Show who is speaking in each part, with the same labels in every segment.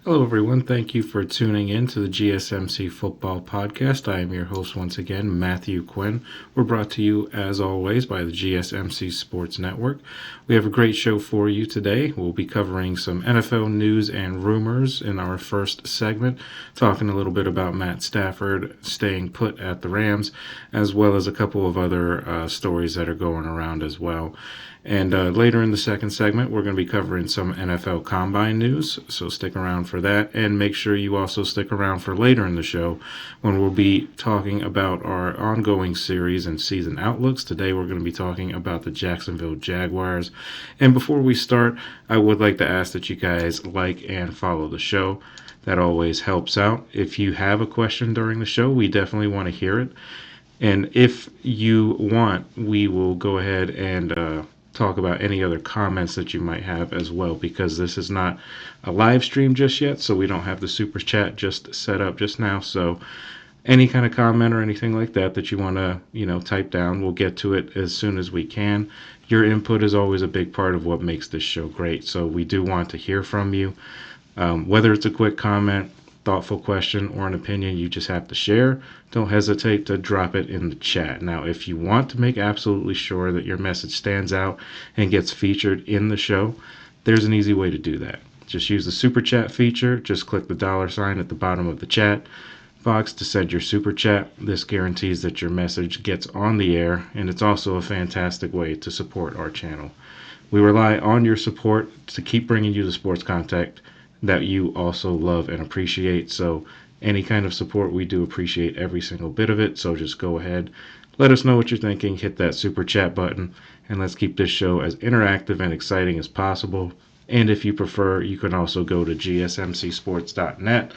Speaker 1: Hello, everyone. Thank you for tuning in to the GSMC Football Podcast. I am your host once again, Matthew Quinn. We're brought to you, as always, by the GSMC Sports Network. We have a great show for you today. We'll be covering some NFL news and rumors in our first segment, talking a little bit about Matt Stafford staying put at the Rams, as well as a couple of other stories that are going around as well. And later in the second segment, we're going to be covering some NFL Combine news, so stick around for that. And make sure you also stick around for later in the show when we'll be talking about our ongoing series and season outlooks. Today, we're going to be talking about the Jacksonville Jaguars. And before we start, I would like to ask that you guys like and follow the show. That always helps out. If you have a question during the show, we definitely want to hear it. And if you want, we will go ahead and talk about any other comments that you might have as well, because this is not a live stream just yet, so we don't have the super chat just set up just now. So any kind of comment or anything like that you want to type down, we'll get to it as soon as we can. Your input is always a big part of what makes this show great, so we do want to hear from you. Whether it's a quick comment, thoughtful question, or an opinion you just have to share, don't hesitate to drop it in the chat. Now, if you want to make absolutely sure that your message stands out and gets featured in the show, there's an easy way to do that. Just use the super chat feature. Just click the $sign at the bottom of the chat box to send your super chat. This guarantees that your message gets on the air, and it's also a fantastic way to support our channel. We rely on your support to keep bringing you the sports content that you also love and appreciate. So any kind of support, we do appreciate every single bit of it. So just go ahead, let us know what you're thinking, hit that super chat button, and let's keep this show as interactive and exciting as possible. And if you prefer, you can also go to gsmcsports.net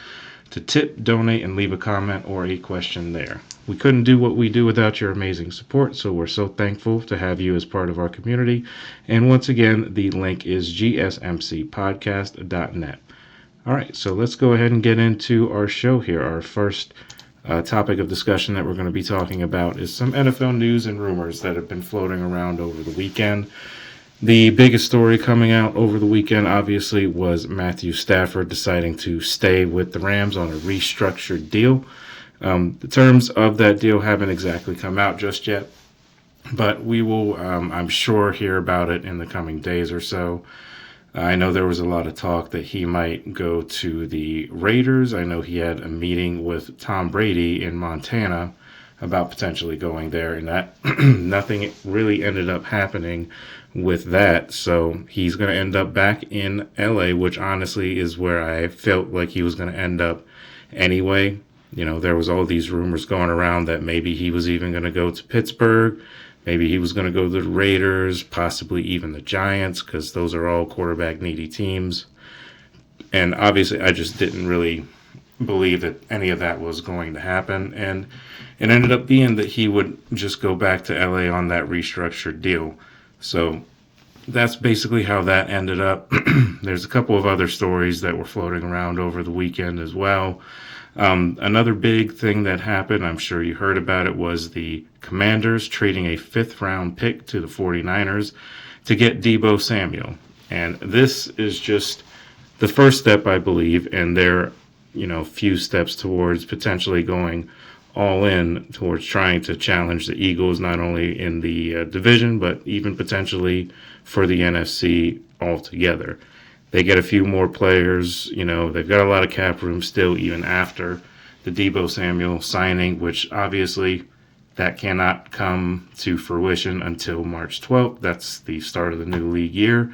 Speaker 1: to tip, donate, and leave a comment or a question there. We couldn't do what we do without your amazing support, so we're so thankful to have you as part of our community. And once again, the link is gsmcpodcast.net. All right, so let's go ahead and get into our show here. Our first topic of discussion that we're going to be talking about is some NFL news and rumors that have been floating around over the weekend. The biggest story coming out over the weekend, obviously, was Matthew Stafford deciding to stay with the Rams on a restructured deal. The terms of that deal haven't exactly come out just yet, but we will, I'm sure, hear about it in the coming days or so. I know there was a lot of talk that he might go to the Raiders. I know he had a meeting with Tom Brady in Montana about potentially going there, and that nothing really ended up happening with that. So he's going to end up back in LA, which honestly is where I felt like he was going to end up anyway. There was all these rumors going around that maybe he was even going to go to Pittsburgh. Maybe he was going to go to the Raiders, possibly even the Giants, because those are all quarterback-needy teams. And obviously, I just didn't really believe that any of that was going to happen. And it ended up being that he would just go back to LA on that restructured deal. So that's basically how that ended up. There's a couple of other stories that were floating around over the weekend as well. Another big thing that happened, I'm sure you heard about it, was the Commanders trading a 5th-round pick to the 49ers to get Deebo Samuel. And this is just the first step, I believe, and they're, few steps towards potentially going all in towards trying to challenge the Eagles, not only in the division, but even potentially for the NFC altogether. They get a few more players, they've got a lot of cap room still, even after the Deebo Samuel signing, which obviously that cannot come to fruition until March 12th. That's the start of the new league year.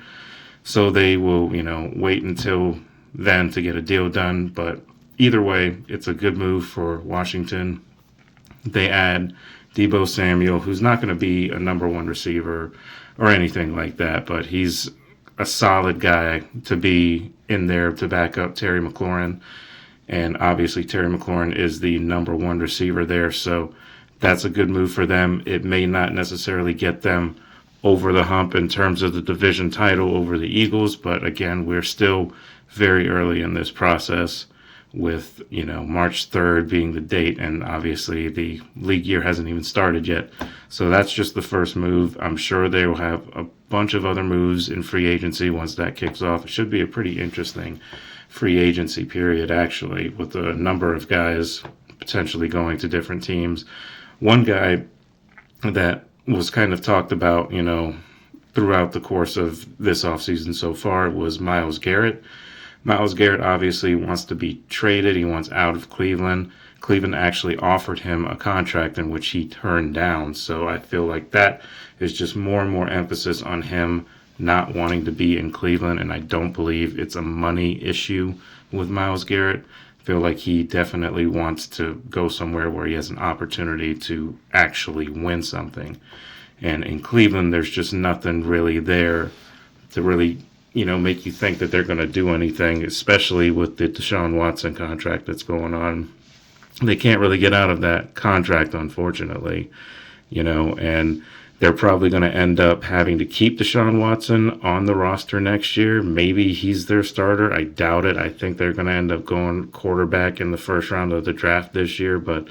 Speaker 1: So they will, wait until then to get a deal done. But either way, it's a good move for Washington. They add Deebo Samuel, who's not going to be a number one receiver or anything like that, but he's a solid guy to be in there to back up Terry McLaurin. And obviously Terry McLaurin is the number one receiver there. So that's a good move for them. It may not necessarily get them over the hump in terms of the division title over the Eagles. But again, we're still very early in this process with, March 3rd being the date, and obviously the league year hasn't even started yet. So that's just the first move. I'm sure they will have a bunch of other moves in free agency once that kicks off. It should be a pretty interesting free agency period, actually, with a number of guys potentially going to different teams. One guy that was kind of talked about, throughout the course of this offseason so far was Myles Garrett. Myles Garrett obviously wants to be traded. He wants out of Cleveland. Cleveland actually offered him a contract in which he turned down. So I feel like that is just more and more emphasis on him not wanting to be in Cleveland. And I don't believe it's a money issue with Myles Garrett. I feel like he definitely wants to go somewhere where he has an opportunity to actually win something. And in Cleveland, there's just nothing really there to really make you think that they're going to do anything, especially with the Deshaun Watson contract that's going on. They can't really get out of that contract, unfortunately, and they're probably going to end up having to keep Deshaun Watson on the roster next year. Maybe he's their starter. I doubt it. I think they're going to end up going quarterback in the first round of the draft this year, but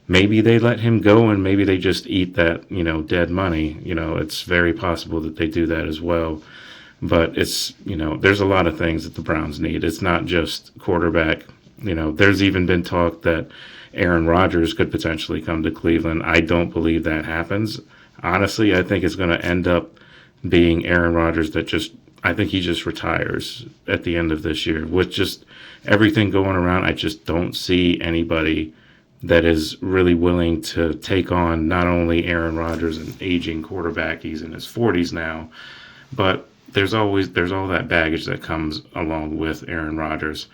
Speaker 1: maybe they let him go and maybe they just eat that, dead money. It's very possible that they do that as well. But it's, there's a lot of things that the Browns need. It's not just quarterback. There's even been talk that Aaron Rodgers could potentially come to Cleveland. I don't believe that happens. Honestly, I think it's going to end up being Aaron Rodgers I think he just retires at the end of this year. With just everything going around, I just don't see anybody that is really willing to take on not only Aaron Rodgers, an aging quarterback, he's in his 40s now, but there's all that baggage that comes along with Aaron Rodgers.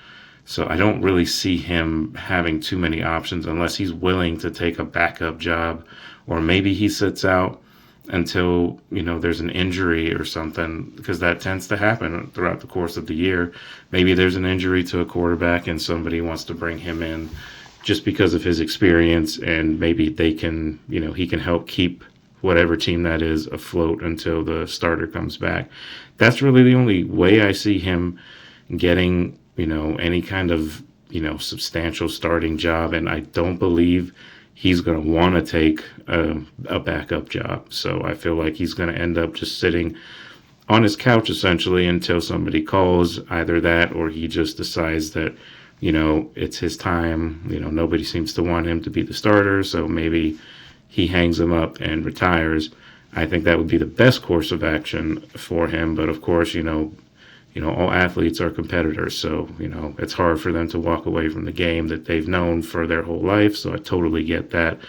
Speaker 1: So I don't really see him having too many options unless he's willing to take a backup job, or maybe he sits out until, there's an injury or something, because that tends to happen throughout the course of the year. Maybe there's an injury to a quarterback and somebody wants to bring him in just because of his experience, and maybe they can, he can help keep whatever team that is afloat until the starter comes back. That's really the only way I see him getting, any kind of, substantial starting job. And I don't believe he's going to want to take a backup job. So I feel like he's going to end up just sitting on his couch essentially until somebody calls, either that or he just decides that, it's his time. Nobody seems to want him to be the starter. So maybe he hangs him up and retires. I think that would be the best course of action for him. But of course, all athletes are competitors. So, it's hard for them to walk away from the game that they've known for their whole life. So I totally get that.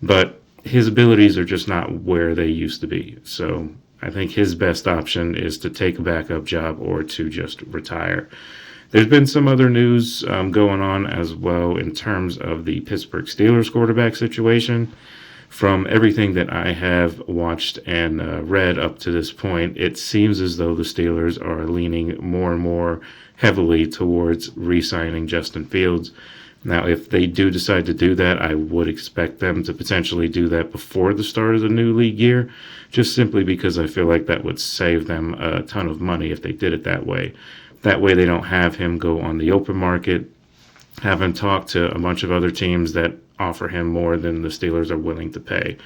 Speaker 1: But his abilities are just not where they used to be. So I think his best option is to take a backup job or to just retire. There's been some other news going on as well in terms of the Pittsburgh Steelers quarterback situation. From everything that I have watched and read up to this point, it seems as though the Steelers are leaning more and more heavily towards re-signing Justin Fields. Now, if they do decide to do that, I would expect them to potentially do that before the start of the new league year, just simply because I feel like that would save them a ton of money if they did it that way. That way they don't have him go on the open market, have him talk to a bunch of other teams that offer him more than the Steelers are willing to pay.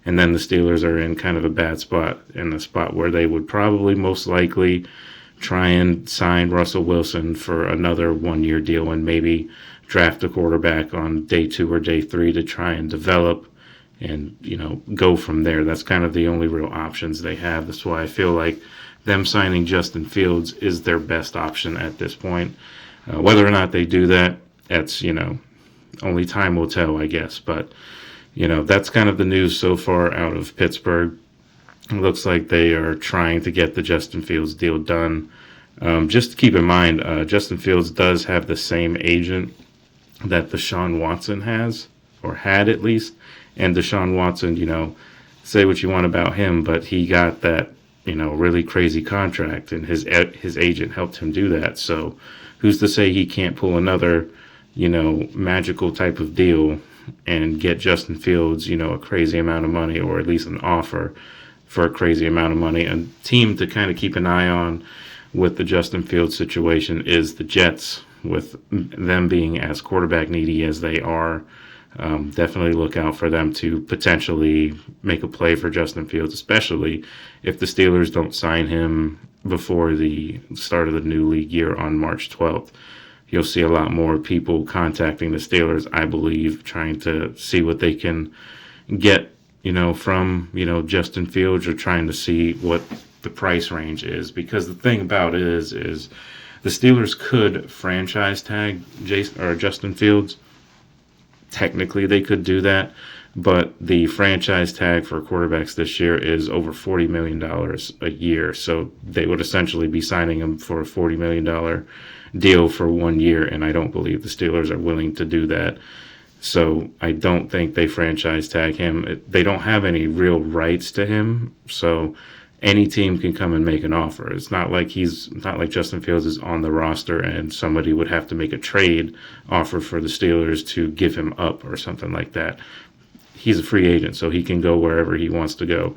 Speaker 1: And then the Steelers are in kind of a bad spot, in the spot where they would probably most likely try and sign Russell Wilson for another 1-year deal and maybe draft a quarterback on day 2 or day 3 to try and develop and, go from there. That's kind of the only real options they have. That's why I feel like them signing Justin Fields is their best option at this point. Whether or not they do that, that's, only time will tell, I guess. But, that's kind of the news so far out of Pittsburgh. It looks like they are trying to get the Justin Fields deal done. Just to keep in mind, Justin Fields does have the same agent that Deshaun Watson has, or had at least. And Deshaun Watson, say what you want about him, but he got that, really crazy contract, and his agent helped him do that. So who's to say he can't pull another, magical type of deal and get Justin Fields, a crazy amount of money, or at least an offer for a crazy amount of money. A team to kind of keep an eye on with the Justin Fields situation is the Jets. with them being as quarterback needy as they are. Definitely look out for them to potentially make a play for Justin Fields, especially if the Steelers don't sign him before the start of the new league year on March 12th. You'll see a lot more people contacting the Steelers, I believe, trying to see what they can get, from, Justin Fields, or trying to see what the price range is. Because the thing about it is the Steelers could franchise tag Justin Fields. Technically, they could do that, but the franchise tag for quarterbacks this year is over $40 million a year. So they would essentially be signing him for a $40 million deal for 1 year, and I don't believe the Steelers are willing to do that. So I don't think they franchise tag him. They don't have any real rights to him, so any team can come and make an offer. It's not like Justin Fields is on the roster and somebody would have to make a trade offer for the Steelers to give him up or something like that. He's a free agent, so he can go wherever he wants to go.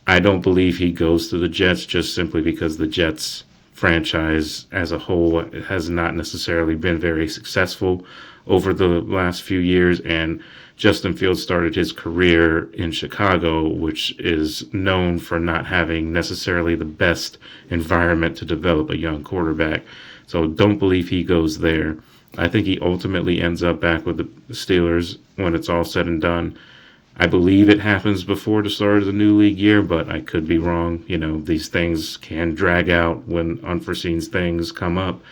Speaker 1: I don't believe he goes to the Jets, just simply because the Jets franchise as a whole has not necessarily been very successful over the last few years, and Justin Fields started his career in Chicago, which is known for not having necessarily the best environment to develop a young quarterback. So don't believe he goes there. I think he ultimately ends up back with the Steelers when it's all said and done. I believe it happens before the start of the new league year, but I could be wrong. These things can drag out when unforeseen things come up.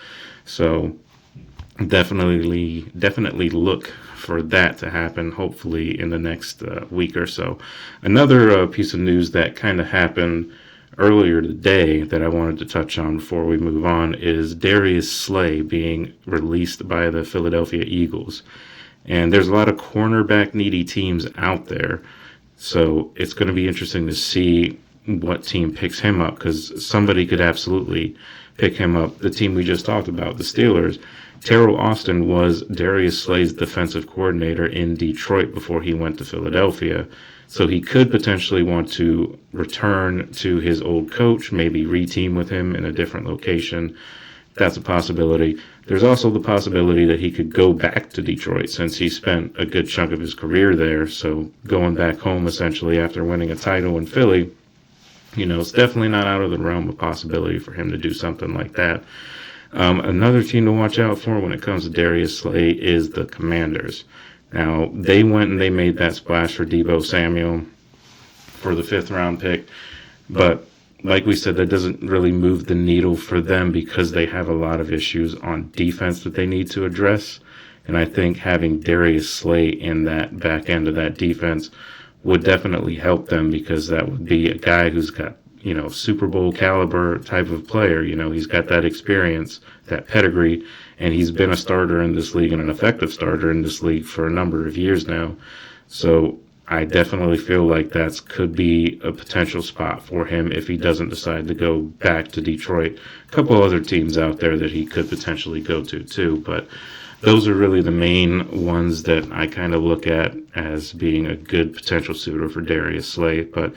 Speaker 1: So definitely look for that to happen, hopefully in the next week or so. Another piece of news that kind of happened earlier today that I wanted to touch on before we move on is Darius Slay being released by the Philadelphia Eagles. And there's a lot of cornerback needy teams out there, so it's going to be interesting to see what team picks him up, because somebody could absolutely pick him up. The team we just talked about, the Steelers. Terrell Austin was Darius Slay's defensive coordinator in Detroit before he went to Philadelphia. So he could potentially want to return to his old coach, maybe reteam with him in a different location. That's a possibility. There's also the possibility that he could go back to Detroit, since he spent a good chunk of his career there. So going back home essentially after winning a title in Philly, it's definitely not out of the realm of possibility for him to do something like that. Another team to watch out for when it comes to Darius Slay is the Commanders. Now, they went and they made that splash for Deebo Samuel for the 5th round pick, but like we said, that doesn't really move the needle for them because they have a lot of issues on defense that they need to address. And I think having Darius Slay in that back end of that defense would definitely help them, because that would be a guy who's got, Super Bowl caliber type of player. He's got that experience, that pedigree, and he's been a starter in this league and an effective starter in this league for a number of years now. So I definitely feel like that could be a potential spot for him if he doesn't decide to go back to Detroit. A couple other teams out there that he could potentially go to too, but those are really the main ones that I kind of look at as being a good potential suitor for Darius Slay. But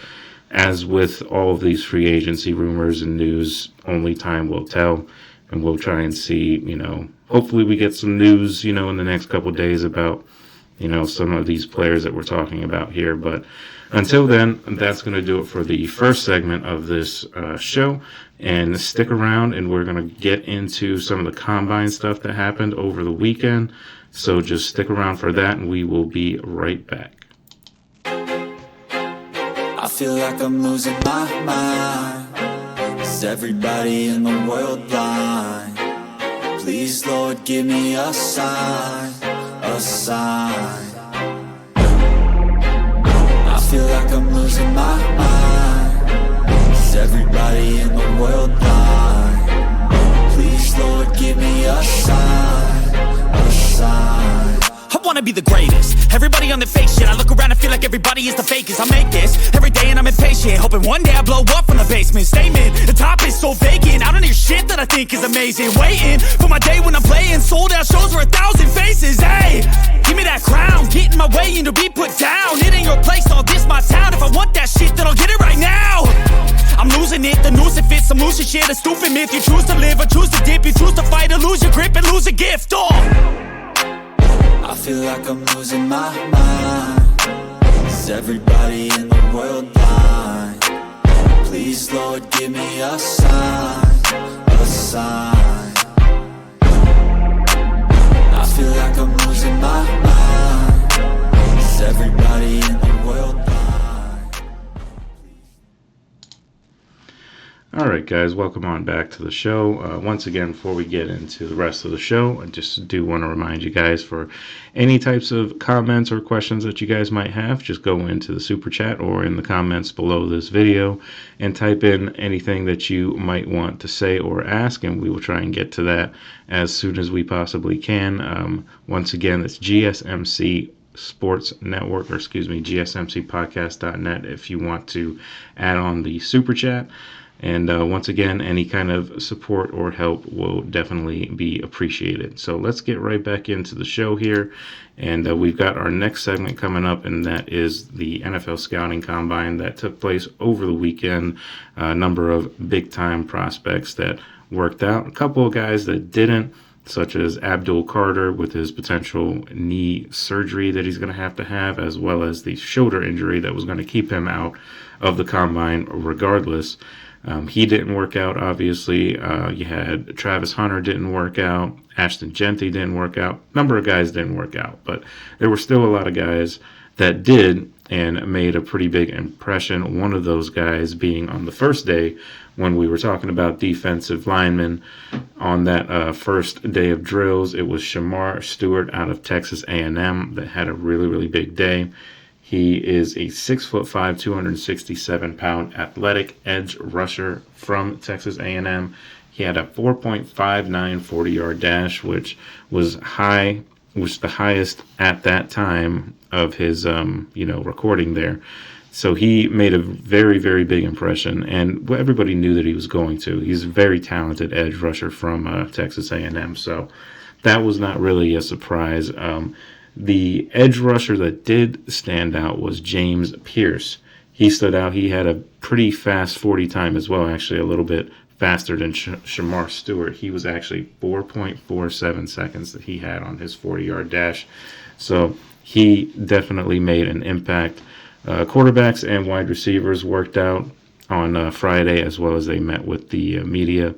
Speaker 1: as with all of these free agency rumors and news, only time will tell, and we'll try and see, hopefully we get some news, in the next couple of days about some of these players that we're talking about here. But until then, that's going to do it for the first segment of this show. And stick around, and we're going to get into some of the combine stuff that happened over the weekend. So just stick around for that, and we will be right back.
Speaker 2: I feel like I'm losing my mind. Is everybody in the world blind? Please, Lord, give me a sign. A sign. I feel like I'm losing my mind. Is everybody in the world blind? Please, Lord, give me a sign. A sign.
Speaker 3: I wanna be the greatest. Everybody on their fake shit. I look around and feel like everybody is the fakest. I make this every day and I'm impatient, hoping one day I blow up from the basement. Statement, the top is so vacant. I don't hear shit that I think is amazing. Waiting for my day when I'm playing sold out shows for 1,000 faces. Hey, give me that crown, get in my way and to be put down. It ain't your place, all this my town. If I want that shit, then I'll get it right now. I'm losing it, the noose it fits, I'm losing shit, a stupid myth. You choose to live or choose to dip, you choose to fight or lose your grip and lose a gift.
Speaker 2: I feel like I'm losing my mind. Is everybody in the world blind? Please, Lord, give me a sign, a sign. I feel like I'm losing my mind. Is everybody in the world blind?
Speaker 1: All right, guys, welcome on back to the show. Once again, before we get into the rest of the show, I just do want to remind you guys, for any types of comments or questions that you guys might have, just go into the super chat or in the comments below this video and type in anything that you might want to say or ask, and we will try and get to that as soon as we possibly can. Once again, it's GSMC Sports Network, or GSMCpodcast.net if you want to add on the super chat. And once again, any kind of support or help will definitely be appreciated. So let's get right back into the show here. And we've got our next segment coming up, and that is the NFL Scouting Combine that took place over the weekend. A number of big-time prospects that worked out. A couple of guys that didn't, such as Abdul Carter with his potential knee surgery that he's going to have, as well as the shoulder injury that was going to keep him out of the Combine regardless. He didn't work out, obviously. You had Travis Hunter didn't work out. Ashton Genty didn't work out. A number of guys didn't work out. But there were still a lot of guys that did and made a pretty big impression. One of those guys being on the first day when we were talking about defensive linemen. On that first day of drills, it was Shamar Stewart out of Texas A&M that had a really, really big day. He is a 6'5", 267-pound athletic edge rusher from Texas A&M. He had a 4.59 40-yard dash, which was the highest at that time of his recording there. So he made a very, very big impression, and everybody knew that he was going to. He's a very talented edge rusher from Texas A&M, so that was not really a surprise. The edge rusher that did stand out was James Pierce. He stood out. He had a pretty fast 40 time as well, actually a little bit faster than Shamar Stewart. He was actually 4.47 seconds that he had on his 40-yard dash. So he definitely made an impact. Quarterbacks and wide receivers worked out on Friday, as well as they met with the media.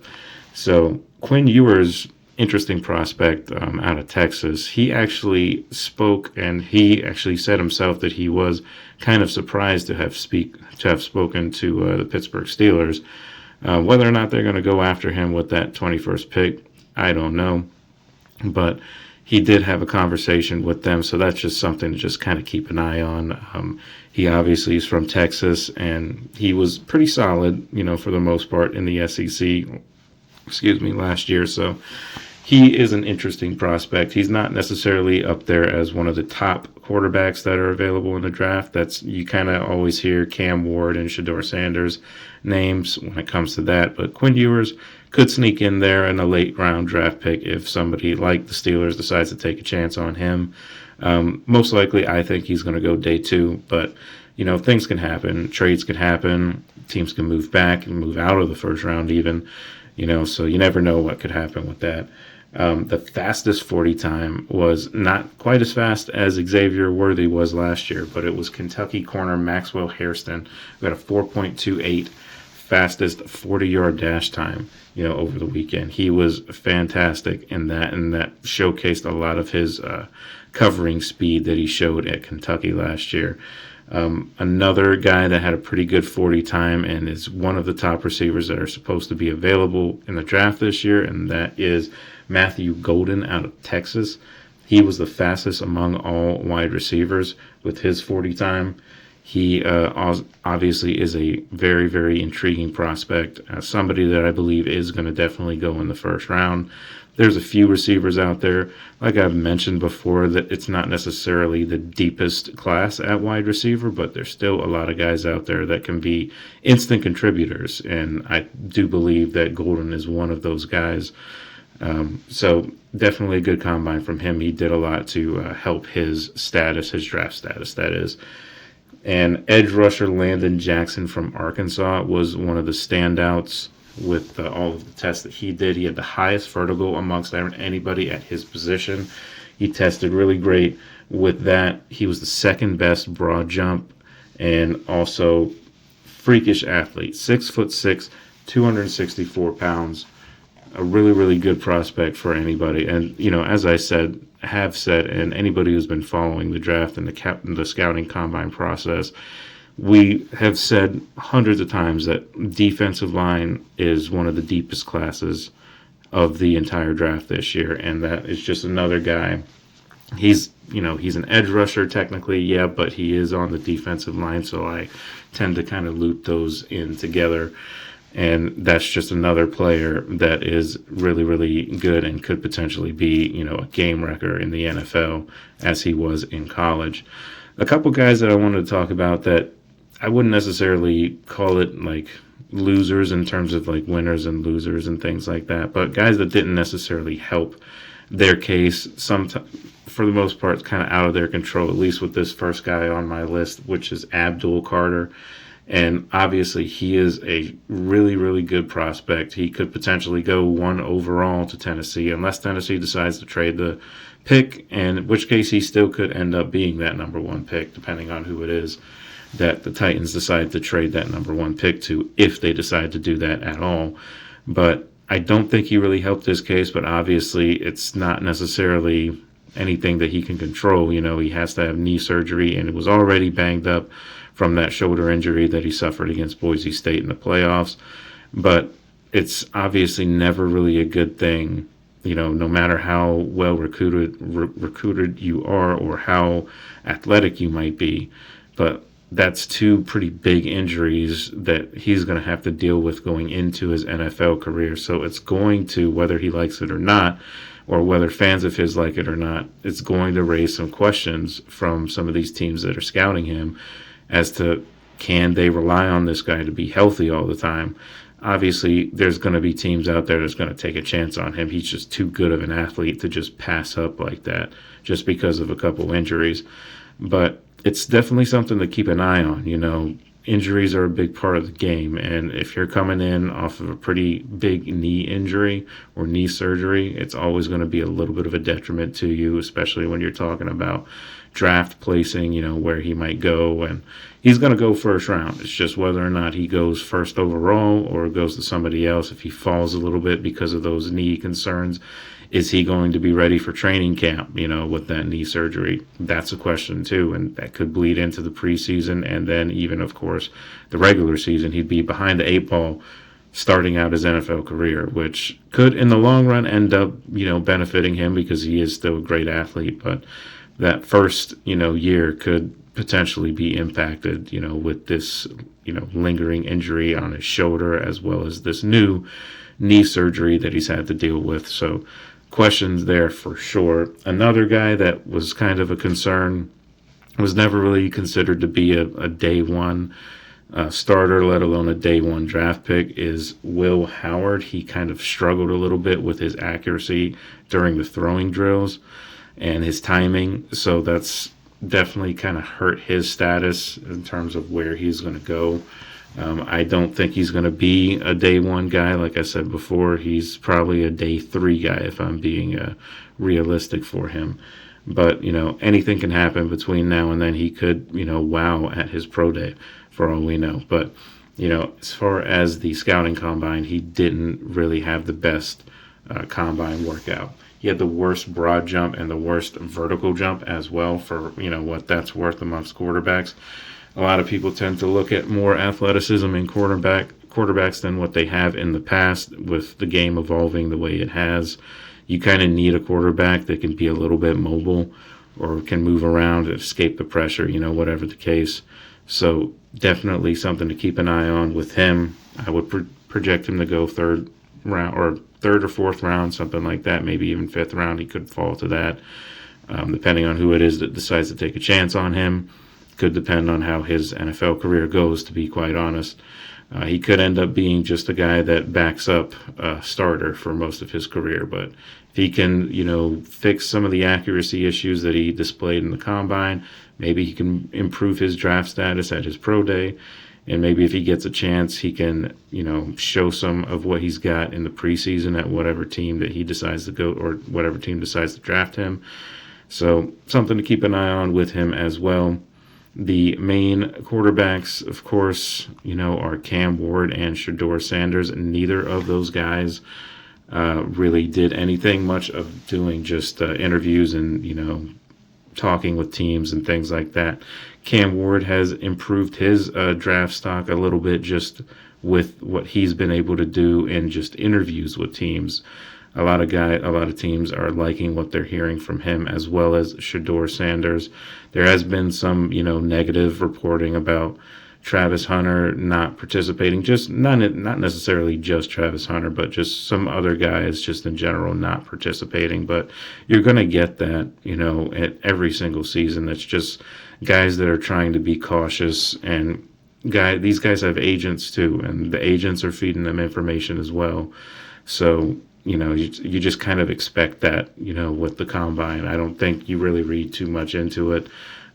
Speaker 1: So Quinn Ewers, interesting prospect out of Texas. He actually spoke, and he actually said himself that he was kind of surprised to have spoken to the Pittsburgh Steelers. Whether or not they're going to go after him with that 21st pick, I don't know. But he did have a conversation with them, so that's just something to just kind of keep an eye on. He obviously is from Texas, and he was pretty solid, for the most part in the SEC, last year. So he is an interesting prospect. He's not necessarily up there as one of the top quarterbacks that are available in the draft. You kind of always hear Cam Ward and Shedeur Sanders names when it comes to that. But Quinn Ewers could sneak in there in a late round draft pick if somebody like the Steelers decides to take a chance on him. Most likely, I think he's going to go day 2. But, things can happen. Trades can happen. Teams can move back and move out of the first round even. So you never know what could happen with that. The fastest 40 time was not quite as fast as Xavier Worthy was last year, but it was Kentucky corner Maxwell Hairston, who had a 4.28 fastest 40-yard dash time, over the weekend. He was fantastic in that, and that showcased a lot of his covering speed that he showed at Kentucky last year. Another guy that had a pretty good 40 time and is one of the top receivers that are supposed to be available in the draft this year, and that is Matthew Golden out of Texas. He was the fastest among all wide receivers with his 40 time. He obviously is a very, very intriguing prospect, somebody that I believe is going to definitely go in the first round. There's a few receivers out there, like I've mentioned before, that it's not necessarily the deepest class at wide receiver, but there's still a lot of guys out there that can be instant contributors, and I do believe that Golden is one of those guys. So definitely a good combine from him. He did a lot to help his status, his draft status, that is. And edge rusher Landon Jackson from Arkansas was one of the standouts with all of the tests that he did. He had the highest vertical amongst anybody at his position. He tested really great with that. He was the second best broad jump, and also freakish athlete, 6'6", 264 pounds. A really, really good prospect for anybody. And, as I have said, and anybody who's been following the draft and the scouting combine process, we have said hundreds of times that defensive line is one of the deepest classes of the entire draft this year. And that is just another guy. He's an edge rusher technically, yeah, but he is on the defensive line. So I tend to kind of loop those in together. And that's just another player that is really, really good and could potentially be, a game wrecker in the NFL as he was in college. A couple guys that I wanted to talk about that I wouldn't necessarily call it like losers in terms of like winners and losers and things like that, but guys that didn't necessarily help their case, sometimes, for the most part, kind of out of their control, at least with this first guy on my list, which is Abdul Carter. And obviously, he is a really, really good prospect. He could potentially go 1 overall to Tennessee, unless Tennessee decides to trade the pick, and in which case he still could end up being that number 1 pick, depending on who it is that the Titans decide to trade that number 1 pick to, if they decide to do that at all. But I don't think he really helped his case, but obviously it's not necessarily anything that he can control. He has to have knee surgery, and it was already banged up from that shoulder injury that he suffered against Boise State in the playoffs. But it's obviously never really a good thing, no matter how well recruited you are or how athletic you might be. But that's 2 pretty big injuries that he's going to have to deal with going into his NFL career. So it's going to, whether he likes it or not, or whether fans of his like it or not, it's going to raise some questions from some of these teams that are scouting him as to, can they rely on this guy to be healthy all the time? Obviously, there's going to be teams out there that's going to take a chance on him. He's just too good of an athlete to just pass up like that just because of a couple injuries. But it's definitely something to keep an eye on. Injuries are a big part of the game, and if you're coming in off of a pretty big knee injury or knee surgery, it's always going to be a little bit of a detriment to you, especially when you're talking about draft placing, where he might go. And he's going to go first round. It's just whether or not he goes first overall or goes to somebody else. If he falls a little bit because of those knee concerns, is he going to be ready for training camp, with that knee surgery? That's a question too, and that could bleed into the preseason, and then even, of course, the regular season. He'd be behind the 8 ball starting out his NFL career, which could, in the long run, end up, benefiting him because he is still a great athlete. But that first, year could potentially be impacted, with this, lingering injury on his shoulder, as well as this new knee surgery that he's had to deal with. So questions there for sure. Another guy that was kind of a concern, was never really considered to be a day 1 starter, let alone a day 1 draft pick, is Will Howard. He kind of struggled a little bit with his accuracy during the throwing drills and his timing. So that's definitely kind of hurt his status in terms of where he's going to go. I don't think he's going to be a day 1 guy. Like I said before, he's probably a day 3 guy if I'm being realistic for him. But, anything can happen between now and then. He could, wow at his pro day for all we know. But, as far as the scouting combine, he didn't really have the best combine workout. He had the worst broad jump and the worst vertical jump as well, for, what that's worth amongst quarterbacks. A lot of people tend to look at more athleticism in quarterbacks than what they have in the past. With the game evolving the way it has, you kind of need a quarterback that can be a little bit mobile or can move around, escape the pressure, whatever the case. So definitely something to keep an eye on with him. I would project him to go 3rd round, or 3rd or 4th round, something like that, maybe even 5th round. He could fall to that, depending on who it is that decides to take a chance on him. Could depend on how his NFL career goes, to be quite honest. He could end up being just a guy that backs up a starter for most of his career. But if he can, fix some of the accuracy issues that he displayed in the combine, maybe he can improve his draft status at his pro day. And maybe if he gets a chance, he can, show some of what he's got in the preseason at whatever team that he decides to go, or whatever team decides to draft him. So something to keep an eye on with him as well. The main quarterbacks, of course, are Cam Ward and Shedeur Sanders. Neither of those guys really did anything much of doing just interviews and, talking with teams and things like that. Cam Ward has improved his draft stock a little bit just with what he's been able to do in just interviews with teams. A lot of teams are liking what they're hearing from him, as well as Shedeur Sanders. There has been some, negative reporting about Travis Hunter not participating, just not necessarily just Travis Hunter, but just some other guys just in general not participating. But you're going to get that, at every single season. That's just guys that are trying to be cautious, and these guys have agents too, and the agents are feeding them information as well. So, you just kind of expect that, with the combine. I don't think you really read too much into it.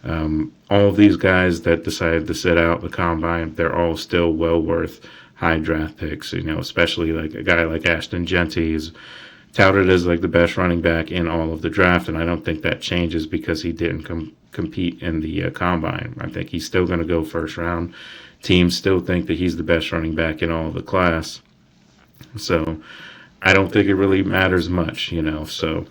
Speaker 1: All of these guys that decided to sit out the combine, they're all still well worth high draft picks, especially like a guy like Ashton Jeanty is touted as like the best running back in all of the draft. And I don't think that changes because he didn't compete in the combine. I think he's still going to go first round. Teams still think that he's the best running back in all of the class. So I don't think it really matters much, So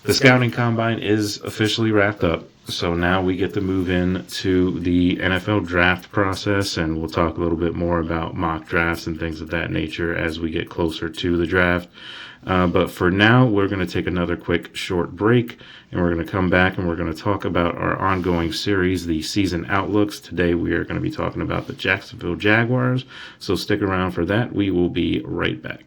Speaker 1: the scouting combine is officially wrapped up. So now we get to move in to the NFL draft process, and we'll talk a little bit more about mock drafts and things of that nature as we get closer to the draft. But for now, we're going to take another quick short break, and we're going to come back and we're going to talk about our ongoing series, the season outlooks. Today we are going to be talking about the Jacksonville Jaguars. So stick around for that. We will be right back.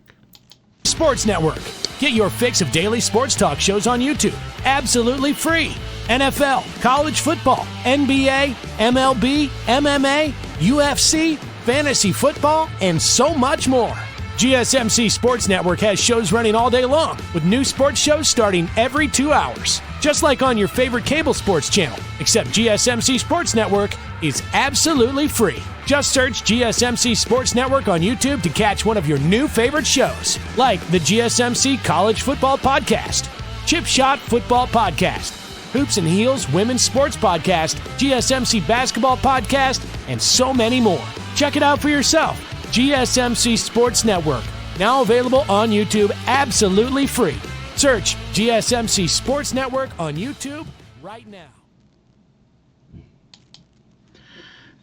Speaker 4: Sports Network. Get your fix of daily sports talk shows on YouTube. Absolutely free. NFL, college football, NBA, MLB, MMA, UFC, fantasy football, and so much more. GSMC Sports Network has shows running all day long, with new sports shows starting every 2 hours. Just like on your favorite cable sports channel, except GSMC Sports Network is absolutely free. Just search GSMC Sports Network on YouTube to catch one of your new favorite shows, like the GSMC College Football Podcast, Chip Shot Football Podcast, Hoops and Heels Women's Sports Podcast, GSMC Basketball Podcast, and so many more. Check it out for yourself. GSMC Sports Network, now available on YouTube absolutely free. Search GSMC Sports Network on YouTube right now.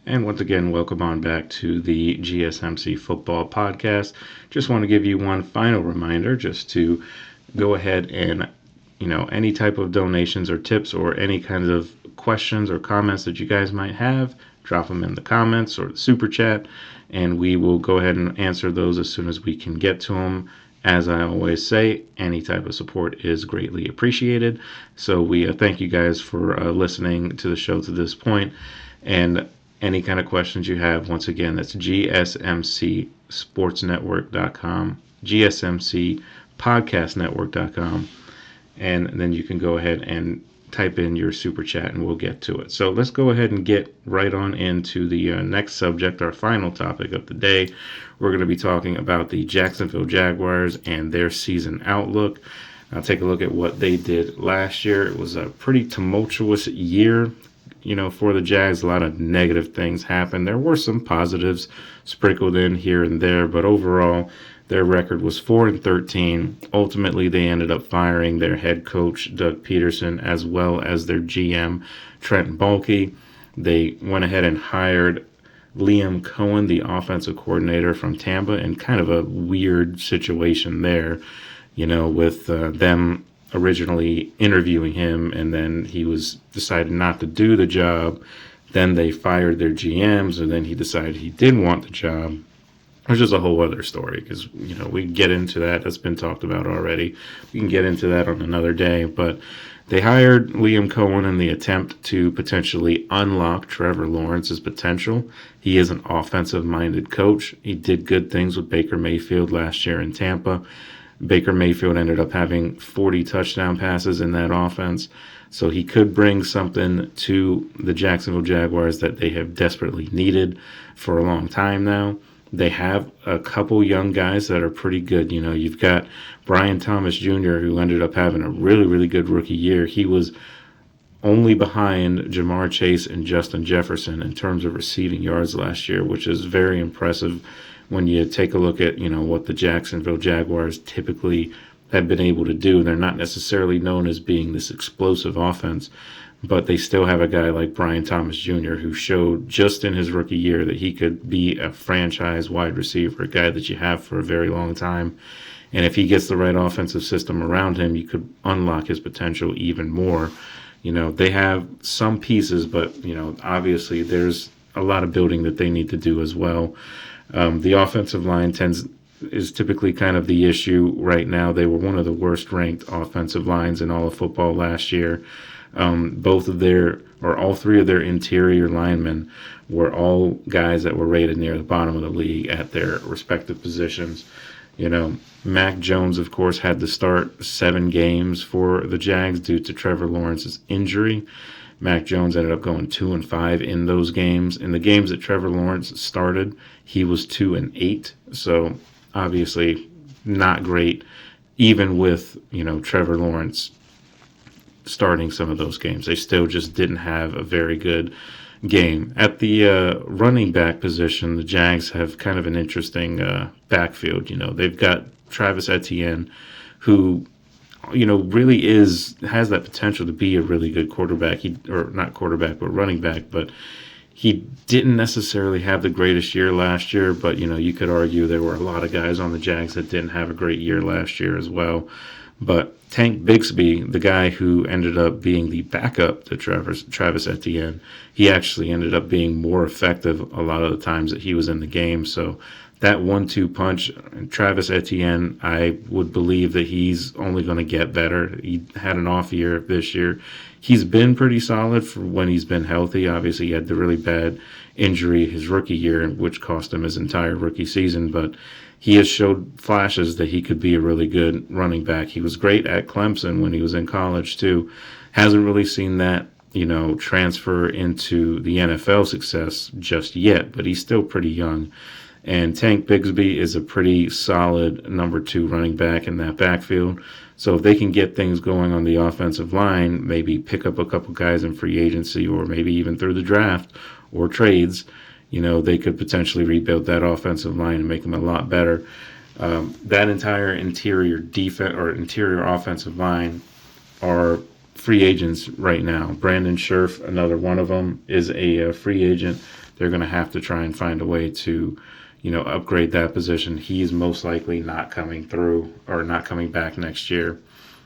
Speaker 1: And once again, welcome on back to the GSMC Football Podcast. Just want to give you one final reminder just to go ahead and, any type of donations or tips or any kind of questions or comments that you guys might have, drop them in the comments or the super chat, and we will go ahead and answer those as soon as we can get to them. As I always say, any type of support is greatly appreciated. So we thank you guys for listening to the show to this point. And any kind of questions you have, once again, that's GSMCSportsNetwork.com, GSMCPodcastNetwork.com. And then you can go ahead and type in your super chat and we'll get to it. So let's go ahead and get right on into the next subject, our final topic of the day. We're going to be talking about the Jacksonville Jaguars and their season outlook. I'll take a look at what they did last year. It was a pretty tumultuous year, for the Jags. A lot of negative things happened. There were some positives sprinkled in here and there, but overall, their record was 4-13. Ultimately, they ended up firing their head coach, Doug Peterson, as well as their GM, Trent Baalke. They went ahead and hired Liam Cohen, the offensive coordinator from Tampa, in kind of a weird situation there, with them originally interviewing him, and then he decided not to do the job. Then they fired their GMs, and then he decided he didn't want the job. Which is a whole other story because, we can get into that. That's been talked about already. We can get into that on another day. But they hired Liam Cohen in the attempt to potentially unlock Trevor Lawrence's potential. He is an offensive-minded coach. He did good things with Baker Mayfield last year in Tampa. Baker Mayfield ended up having 40 touchdown passes in that offense. So he could bring something to the Jacksonville Jaguars that they have desperately needed for a long time now. They have a couple young guys that are pretty good. You know, you've got Brian Thomas Jr., who ended up having a really, really good rookie year. He was only behind Jamar Chase and Justin Jefferson in terms of receiving yards last year, which is very impressive when you take a look at, you know, what the Jacksonville Jaguars typically have been able to do. They're not necessarily known as being this explosive offense, but they still have a guy like Brian Thomas Jr. who showed just in his rookie year that he could be a franchise wide receiver, a guy that you have for a very long time. And if he gets the right offensive system around him, you could unlock his potential even more. You know, they have some pieces, but, you know, obviously there's a lot of building that they need to do as well. The offensive line is typically kind of the issue right now. They were one of the worst ranked offensive lines in all of football last year. All three of their interior linemen were all guys that were rated near the bottom of the league at their respective positions. You know, Mac Jones, of course, had to start 7 games for the Jags due to Trevor Lawrence's injury. Mac Jones ended up going 2-5 in those games. In the games that Trevor Lawrence started, he was 2-8. So obviously not great, even with, you know, Trevor Lawrence starting some of those games. They still just didn't have a very good game. At the running back position, the Jags have kind of an interesting backfield. You know, they've got Travis Etienne, who, you know, really has that potential to be a really good quarterback. Running back, but he didn't necessarily have the greatest year last year, but, you know, you could argue there were a lot of guys on the Jags that didn't have a great year last year as well. But Tank Bigsby, the guy who ended up being the backup to Travis Etienne, he actually ended up being more effective a lot of the times that he was in the game. So that 1-2 punch, Travis Etienne, I would believe that he's only going to get better. He had an off year this year. He's been pretty solid for when he's been healthy. Obviously, he had the really bad injury his rookie year, which cost him his entire rookie season, but he has showed flashes that he could be a really good running back. He was great at Clemson when he was in college too. Hasn't really seen that, you know, transfer into the NFL success just yet, but he's still pretty young. And Tank Bigsby is a pretty solid number 2 running back in that backfield. So if they can get things going on the offensive line, maybe pick up a couple guys in free agency or maybe even through the draft or trades, you know, they could potentially rebuild that offensive line and make them a lot better. That entire interior defense or interior offensive line are free agents right now. Brandon Scherf, another one of them, is a free agent. They're going to have to try and find a way to, you know, upgrade that position. He's most likely not coming through or not coming back next year.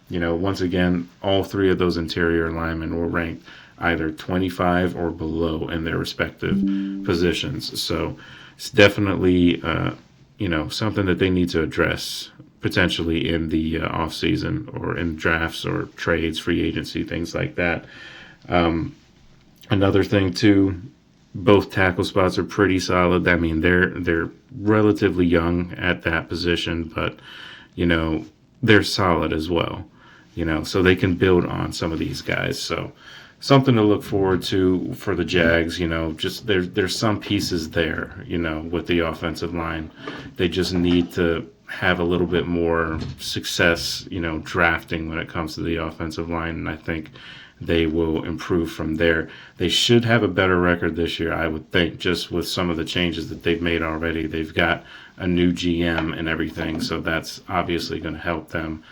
Speaker 1: You know, once again, all 3 of those interior linemen were ranked either 25 or below in their respective positions. So it's definitely, you know, something that they need to address potentially in the offseason or in drafts or trades, free agency, things like that. Another thing, too, both tackle spots are pretty solid. I mean, they're relatively young at that position, but, you know, they're solid as well. You know, so they can build on some of these guys. So something to look forward to for the Jags. You know, just there's some pieces there, you know, with the offensive line. They just need to have a little bit more success, you know, drafting when it comes to the offensive line, and I think they will improve from there. They should have a better record this year, I would think, just with some of the changes that they've made already. They've got a new GM and everything, so that's obviously going to help them.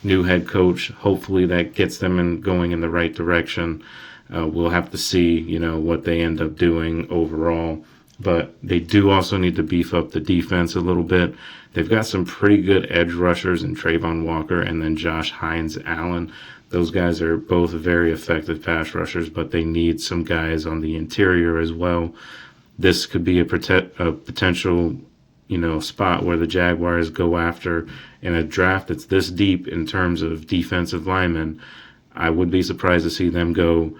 Speaker 1: New head coach, hopefully that gets them going in the right direction. We'll have to see, you know, what they end up doing overall. But they do also need to beef up the defense a little bit. They've got some pretty good edge rushers in Trayvon Walker and then Josh Hines-Allen. Those guys are both very effective pass rushers, but they need some guys on the interior as well. This could be a potential, you know, spot where the Jaguars go after in a draft that's this deep in terms of defensive linemen. I would be surprised to see them go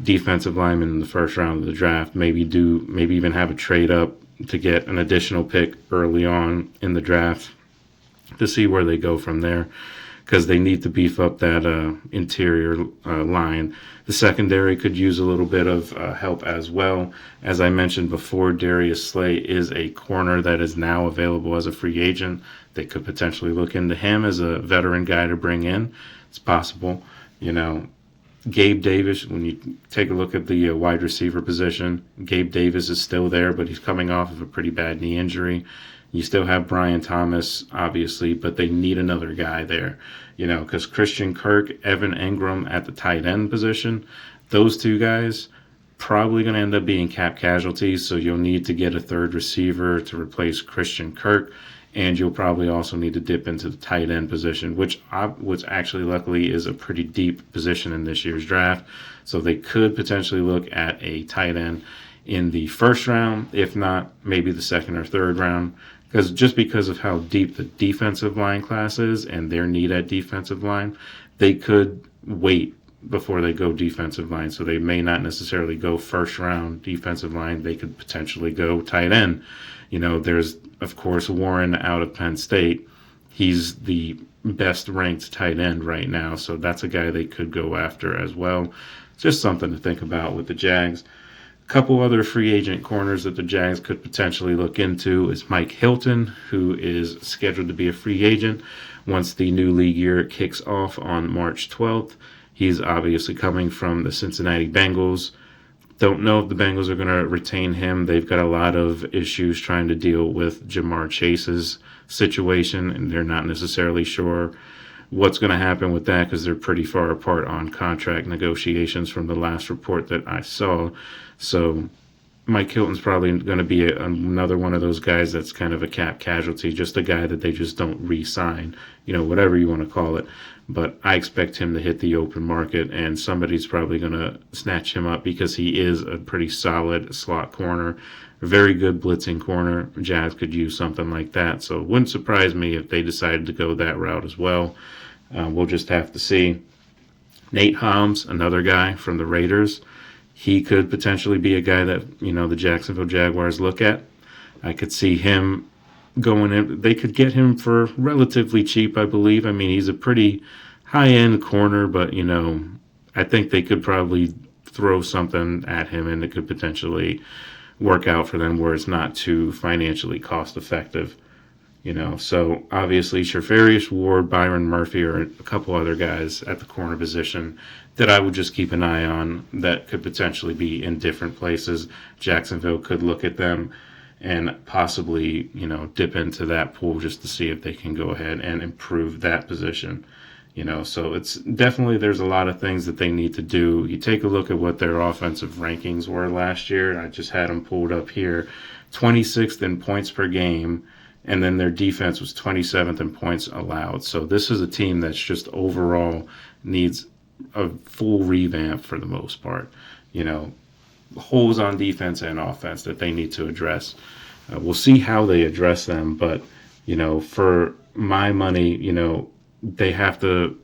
Speaker 1: defensive linemen in the first round of the draft, maybe even have a trade up to get an additional pick early on in the draft. to see where they go from there, because they need to beef up that interior line. The secondary could use a little bit of help as well. As I mentioned before, Darius Slay is a corner that is now available as a free agent. They could potentially look into him as a veteran guy to bring in. It's possible. Gabe Davis, when you take a look at the wide receiver position, Gabe Davis is still there, but he's coming off of a pretty bad knee injury. You still have Brian Thomas, obviously, but they need another guy there, because Christian Kirk, Evan Engram at the tight end position, those two guys probably going to end up being cap casualties, so you'll need to get a third receiver to replace Christian Kirk, and you'll probably also need to dip into the tight end position, which actually luckily is a pretty deep position in this year's draft, so they could potentially look at a tight end in the first round, if not maybe the second or third round, because of how deep the defensive line class is and their need at defensive line, they could wait before they go defensive line. So they may not necessarily go first round defensive line. They could potentially go tight end. There's, of course, Warren out of Penn State. He's the best ranked tight end right now. So that's a guy they could go after as well. Just something to think about with the Jags. Couple other free agent corners that the Jags could potentially look into is Mike Hilton, who is scheduled to be a free agent once the new league year kicks off on March 12th. He's obviously coming from the Cincinnati Bengals. Don't know if the Bengals are going to retain him. They've got a lot of issues trying to deal with Jamar Chase's situation, and they're not necessarily sure what's going to happen with that because they're pretty far apart on contract negotiations from the last report that I saw. So Mike Hilton's probably going to be another one of those guys that's kind of a cap casualty, just a guy that they just don't re-sign, whatever you want to call it. But I expect him to hit the open market, and somebody's probably going to snatch him up because he is a pretty solid slot corner, very good blitzing corner. Jazz could use something like that. So it wouldn't surprise me if they decided to go that route as well. We'll just have to see. Nate Holmes, another guy from the Raiders. He could potentially be a guy that, the Jacksonville Jaguars look at. I could see him going in. They could get him for relatively cheap, I believe. I mean, he's a pretty high-end corner, but, I think they could probably throw something at him and it could potentially work out for them where it's not too financially cost-effective. So obviously Sherfarius Ward, Byron Murphy, or a couple other guys at the corner position that I would just keep an eye on that could potentially be in different places. Jacksonville could look at them and possibly, dip into that pool just to see if they can go ahead and improve that position. So it's definitely, there's a lot of things that they need to do. You take a look at what their offensive rankings were last year. I just had them pulled up here. 26th in points per game. And then their defense was 27th in points allowed. So this is a team that's just overall needs a full revamp for the most part. Holes on defense and offense that they need to address. We'll see how they address them. But, for my money, they have to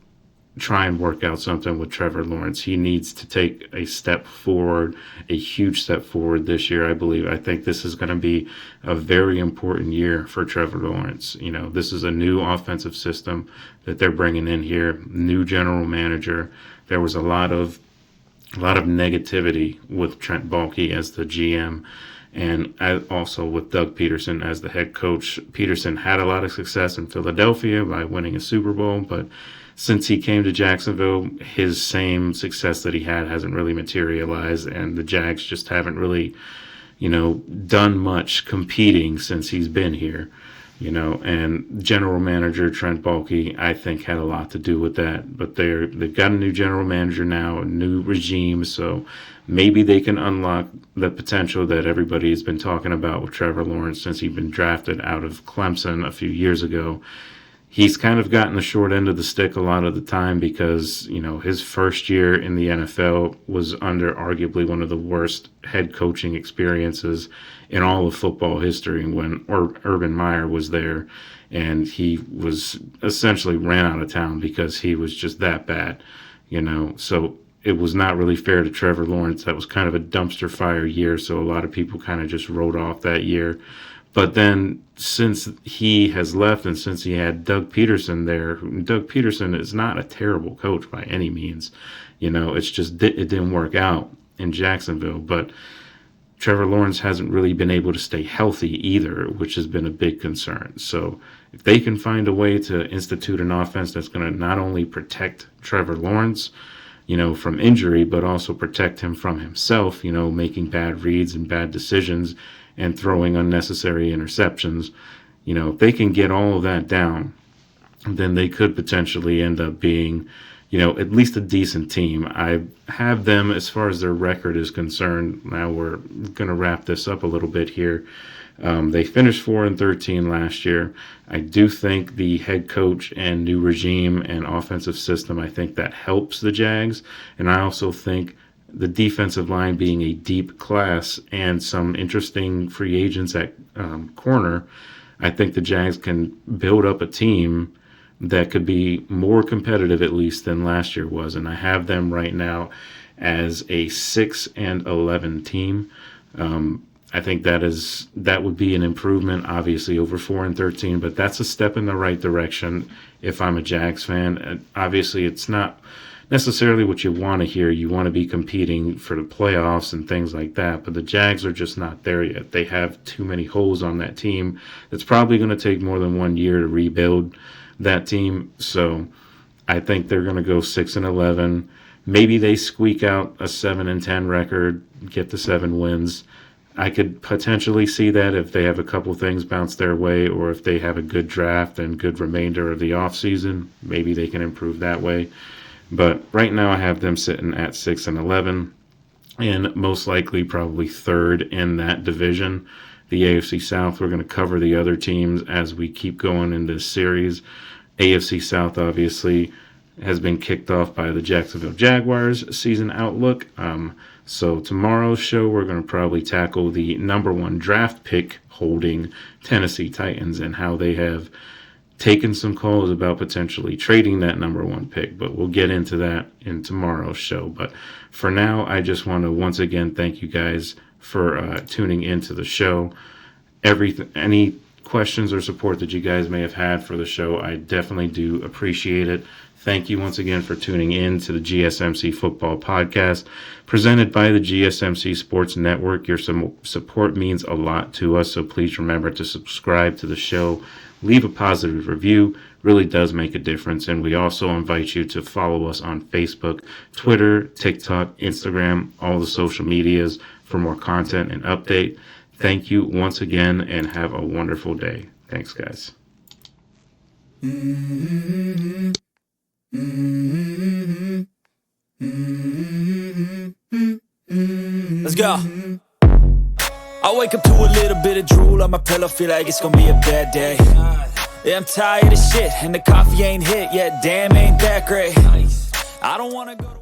Speaker 1: try and work out something with Trevor Lawrence. He needs to take a step forward, a huge step forward this year, I believe. I think this is going to be a very important year for Trevor Lawrence. This is a new offensive system that they're bringing in here, new general manager. There was a lot of negativity with Trent Baalke as the GM and also with Doug Peterson as the head coach. Peterson had a lot of success in Philadelphia by winning a Super Bowl, but since he came to Jacksonville, his same success that he had hasn't really materialized, and the Jags just haven't really, done much competing since he's been here, and general manager Trent Baalke, I think, had a lot to do with that. But they've got a new general manager now, a new regime, so maybe they can unlock the potential that everybody has been talking about with Trevor Lawrence since he's been drafted out of Clemson a few years ago. He's kind of gotten the short end of the stick a lot of the time because, his first year in the NFL was under arguably one of the worst head coaching experiences in all of football history when Urban Meyer was there, and he was essentially ran out of town because he was just that bad, So it was not really fair to Trevor Lawrence. That was kind of a dumpster fire year, so a lot of people kind of just wrote off that year. But then since he has left and since he had Doug Peterson there, Doug Peterson is not a terrible coach by any means. It's just it didn't work out in Jacksonville. But Trevor Lawrence hasn't really been able to stay healthy either, which has been a big concern. So if they can find a way to institute an offense that's going to not only protect Trevor Lawrence, from injury, but also protect him from himself, making bad reads and bad decisions and throwing unnecessary interceptions. If they can get all of that down, then they could potentially end up being, at least a decent team. I have them, as far as their record is concerned, now we're going to wrap this up a little bit here. They finished 4-13 last year. I do think the head coach and new regime and offensive system, I think that helps the Jags. And I also think the defensive line being a deep class and some interesting free agents at corner, I think the Jags can build up a team that could be more competitive at least than last year was. And I have them right now as a 6-11 team. I think that would be an improvement, obviously, over 4-13, but that's a step in the right direction if I'm a Jags fan. And obviously, it's not necessarily what you want to hear. You want to be competing for the playoffs and things like that, but the Jags are just not there yet. They have too many holes on that team. It's probably going to take more than 1 year to rebuild that team. So I think they're going to go 6-11. Maybe they squeak out a 7-10 record, get the 7 wins. I could potentially see that if they have a couple things bounce their way, or if they have a good draft and good remainder of the offseason, maybe they can improve that way. But right now I have them sitting at 6-11 and most likely probably third in that division. The AFC South, we're going to cover the other teams as we keep going in this series. AFC South obviously has been kicked off by the Jacksonville Jaguars season outlook. So tomorrow's show, we're going to probably tackle the number 1 draft pick holding Tennessee Titans and how they have taken some calls about potentially trading that number 1 pick. But we'll get into that in tomorrow's show. But for now, I just want to once again thank you guys for tuning into the show. Any questions or support that you guys may have had for the show, I definitely do appreciate it. Thank you once again for tuning in to the GSMC Football Podcast, presented by the GSMC Sports Network. Your support means a lot to us, so please remember to subscribe to the show, leave a positive review. Really does make a difference. And we also invite you to follow us on Facebook, Twitter, TikTok, Instagram, all the social medias for more content and update. Thank you once again and have a wonderful day. Thanks, guys.
Speaker 3: Let's go. I wake up to a little bit of drool on my pillow, feel like it's gonna be a bad day. Yeah, I'm tired of shit and the coffee ain't hit yet, damn ain't that great. I don't wanna go to